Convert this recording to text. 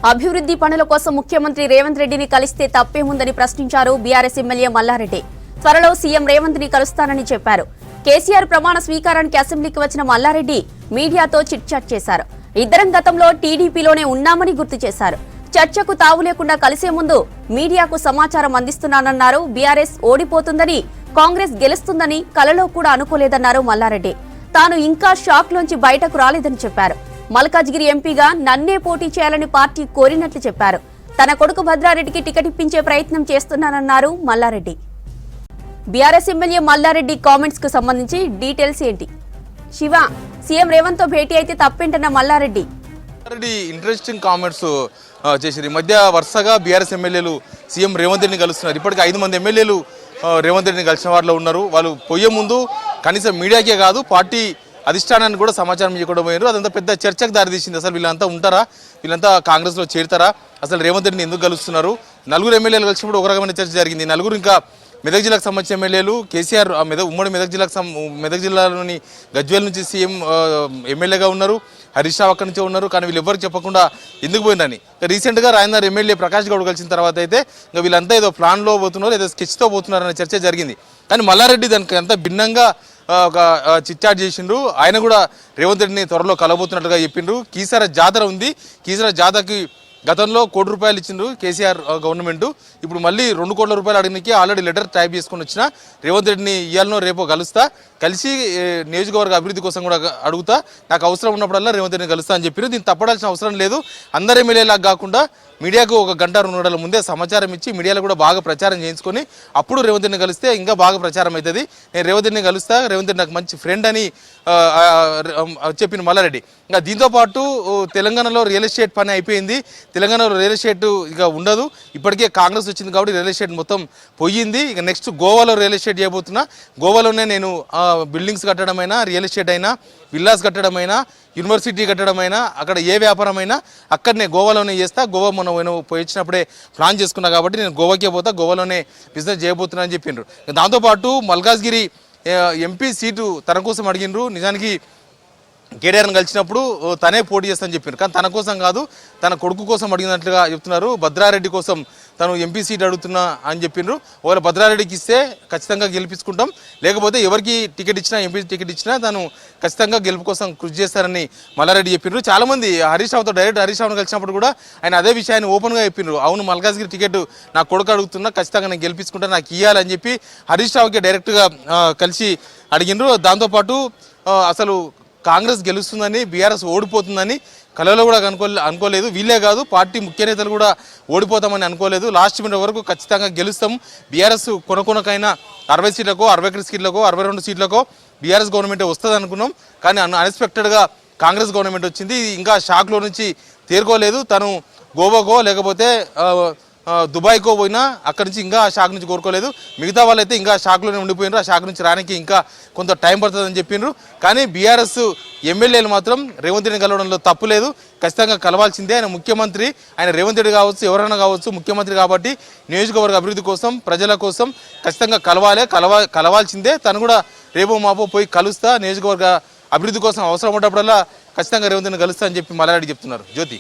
అభివృద్ధి పనుల కోసం ముఖ్యమంత్రి రేవంత్ రెడ్డిని కలిస్తే తప్పేముందని ప్రశ్నించారు బీఆర్ఎస్ ఎమ్మెల్యే మల్లారెడ్డి. త్వరలో సీఎం రేవంత్ ని కలుస్తానని చెప్పారు. కేసీఆర్ ప్రమాణ స్వీకారానికి అసెంబ్లీకి వచ్చిన మల్లారెడ్డి మీడియాతో చిట్చాట్ చేశారు. ఇద్దరం గతంలో టీడీపీలోనే ఉన్నామని గుర్తు చేశారు. చర్చకు తావు లేకుండా కలిసే ముందు మీడియాకు సమాచారం అందిస్తున్నానన్నారు. బీఆర్ఎస్ ఓడిపోతుందని, కాంగ్రెస్ గెలుస్తుందని కలలో కూడా అనుకోలేదన్నారు మల్లారెడ్డి. తాను ఇంకా షాక్ లోంచి బయటకు రాలేదని చెప్పారు. మల్కాజ్గిరి ఎంపీగా నన్నే పోటీ చేయాలని పార్టీ కోరినట్లు చెప్పారు. తన కొడుకు భద్రారెడ్డికి టికెట్ ఇప్పించే ప్రయత్నం చేస్తున్నానన్నారు Malla Reddy. BRS MLA Malla Reddy comments కు సంబంధించి డీటెయిల్స్ ఏంటి? శివ, సీఎం రేవంత్ తో భేటీ అయితే తప్పేంటన్న మల్లారెడ్డి. ఇంట్రెస్టింగ్ కామెంట్స్ చేశారు. ఈ మధ్య వరుసగా బీఆర్ఎస్ ఎమ్మెల్యేలు సీఎం రేవంత్ రెడ్డిని కలుస్తున్నారు. ఇప్పటికి 5 మంది ఎమ్మెల్యేలు రేవంత్ రెడ్డిని కలిసిన వారిలో ఉన్నారు. వాళ్ళు పోయే ముందు కనీసం మీడియాకే కాదు పార్టీ అధిష్టానాన్ని కూడా సమాచారం ఇవ్వడం పోయారు. అదంతా పెద్ద చర్చకు దారితీసింది. అసలు వీళ్ళంతా ఉంటారా, వీళ్ళంతా కాంగ్రెస్లో చేరుతారా, అసలు రేవంత్ రెడ్డిని ఎందుకు కలుస్తున్నారు? 4 ఎమ్మెల్యేలు కలిసినప్పుడు ఒక రకమైన చర్చ జరిగింది. 4 ఇంకా మెదక్ జిల్లాకు సంబంధించిన ఎమ్మెల్యేలు కేసీఆర్ ఉమ్మడి మెదక్ జిల్లాలోని గజ్వేల్ నుంచి సీఎం ఎమ్మెల్యేగా ఉన్నారు. హరీష్ రావు అక్కడి నుంచే ఉన్నారు. కానీ వీళ్ళు ఎవరికి చెప్పకుండా ఎందుకు పోయినని రీసెంట్గా రాయనగర్ ఎమ్మెల్యే ప్రకాష్ గౌడ్ కలిసిన తర్వాత అయితే ఇంకా వీళ్ళంతా ఏదో ప్లాన్లో పోతున్నారు, ఏదో స్కెచ్తో పోతున్నారు అనే చర్చ జరిగింది. కానీ మల్లారెడ్డి దానికి అంతా భిన్నంగా ఒక చిట్చాట్ చేసిండ్రు. ఆయన కూడా రేవంత్ రెడ్డిని త్వరలో కలబోతున్నట్టుగా చెప్పిండ్రు. కీసర జాతర ఉంది. కీసర జాతరకి గతంలో ₹1 కోటి ఇచ్చిండ్రు కేసీఆర్ గవర్నమెంట్. ఇప్పుడు మళ్ళీ ₹2 కోట్ల అడిగినకి ఆల్రెడీ లెటర్ టైప్ చేసుకుని వచ్చిన రేవంత్ రెడ్డిని ఇయ్యాలనో రేపో కలిసి నియోజకవర్గ అభివృద్ధి కోసం కూడా అడుగుతా, నాకు అవసరం ఉన్నప్పుడల్లా రేవంత్ రెడ్డిని కలుస్తా అని చెప్పారు. దీన్ని తప్పడాల్సిన అవసరం లేదు. అందరు ఎమ్మెల్యేలాగా కాకుండా మీడియాకు 1 గంట 2 గంటల ముందే సమాచారం ఇచ్చి మీడియాలో కూడా బాగా ప్రచారం చేయించుకొని అప్పుడు రేవంత్ రెడ్డిని కలిస్తే ఇంకా బాగా ప్రచారం అవుతుంది. నేను రేవంత్ రెడ్డిని కలుస్తా, రేవంత్ రెడ్డి నాకు మంచి ఫ్రెండ్ అని చెప్పిన మల్లారెడ్డి. ఇంకా దీంతోపాటు తెలంగాణలో రియల్ ఎస్టేట్ పని అయిపోయింది. తెలంగాణలో రియల్ ఎస్టేట్ ఇక ఉండదు. ఇప్పటికే కాంగ్రెస్ వచ్చింది కాబట్టి రియల్ ఎస్టేట్ మొత్తం పోయింది. ఇక నెక్స్ట్ గోవాలో రియల్ ఎస్టేట్ చేయబోతున్నా. గోవాలోనే నేను బిల్డింగ్స్ కట్టడమైనా, రియల్ ఎస్టేట్ అయినా, విల్లాస్ కట్టడమైనా, యూనివర్సిటీ కట్టడమైనా, అక్కడ ఏ వ్యాపారమైనా అక్కడనే గోవాలోనే చేస్తా. గోవా మనం పోయించినప్పుడే ప్లాన్ చేసుకున్నా కాబట్టి నేను గోవాకే పోతా, గోవాలోనే బిజినెస్ చేయబోతున్నా అని చెప్పిండ్రు. దాంతోపాటు మల్కాజ్గిరి ఎంపీ సీటు తన కోసం అడిగినరు. నిజానికి కేటీఆర్ని కలిసినప్పుడు తనే పోటీ చేస్తానని చెప్పారు. కానీ తన కోసం కాదు, తన కొడుకు కోసం అడిగినట్లుగా చెప్తున్నారు. భద్రారెడ్డి కోసం తను ఎంపీ సీట్ అడుగుతున్నా అని చెప్పిండ్రు. ఒకవేళ భద్రారెడ్డికి ఇస్తే ఖచ్చితంగా గెలిపించుకుంటాం, లేకపోతే ఎవరికి టికెట్ ఇచ్చినా, ఎంపీ టికెట్ ఇచ్చినా తను ఖచ్చితంగా గెలుపు కోసం కృషి చేస్తారని మల్లారెడ్డి చెప్పిండ్రు. చాలామంది హరీష్ రావుతో డైరెక్ట్ హరీష్ రావును కలిసినప్పుడు కూడా ఆయన అదే విషయాన్ని ఓపెన్గా చెప్పిండ్రు. అవును, మల్కాజ్గిరి టికెట్ నా కొడుకు అడుగుతున్నా, ఖచ్చితంగా నేను గెలిపించుకుంటా, నాకు ఇవ్వాలని చెప్పి హరీష్ రావుకి డైరెక్ట్గా కలిసి అడిగినరు. దాంతోపాటు అసలు కాంగ్రెస్ గెలుస్తుందని, బీఆర్ఎస్ ఓడిపోతుందని కలలో కూడా అనుకోలేదు. వీళ్ళే కాదు, పార్టీ ముఖ్య నేతలు కూడా ఓడిపోతామని అనుకోలేదు. లాస్ట్ మినిట్ వరకు ఖచ్చితంగా గెలుస్తాం, బీఆర్ఎస్ కొనకైనా 60 సీట్లకో, 61 సీట్లకో, 62 సీట్లకో బీఆర్ఎస్ గవర్నమెంట్ వస్తుంది అనుకున్నాం. కానీ అన్ఎక్స్పెక్టెడ్గా కాంగ్రెస్ గవర్నమెంట్ వచ్చింది. ఇంకా షాక్లో నుంచి తేరుకోలేదు. తను గోవాకో లేకపోతే దుబాయ్కో పోయినా అక్కడి నుంచి ఇంకా షాక్ నుంచి కోరుకోలేదు. మిగతా వాళ్ళైతే ఇంకా షాక్లోనే ఉండిపోయినారు. ఆ షాక్ నుంచి రానికి ఇంకా కొంత టైం పడుతుందని చెప్పిండ్రు. కానీ బీఆర్ఎస్ ఎమ్మెల్యేలు మాత్రం రేవంత్ రెడ్డిని కలవడంలో తప్పు లేదు, ఖచ్చితంగా కలవాల్సిందే. ఆయన ముఖ్యమంత్రి, ఆయన రేవంత్ రెడ్డి కావచ్చు, ఎవరైనా కావచ్చు, ముఖ్యమంత్రి కాబట్టి నియోజకవర్గ అభివృద్ధి కోసం, ప్రజల కోసం ఖచ్చితంగా కలవాల్సిందే. తను కూడా రేపో మాపో పోయి కలుస్తా, నియోజకవర్గ అభివృద్ధి కోసం అవసరం ఉన్నప్పుడల్లా ఖచ్చితంగా రేవంత్ రెడ్డిని కలుస్తా అని చెప్పి మల్లారెడ్డి చెప్తున్నారు. జ్యోతి.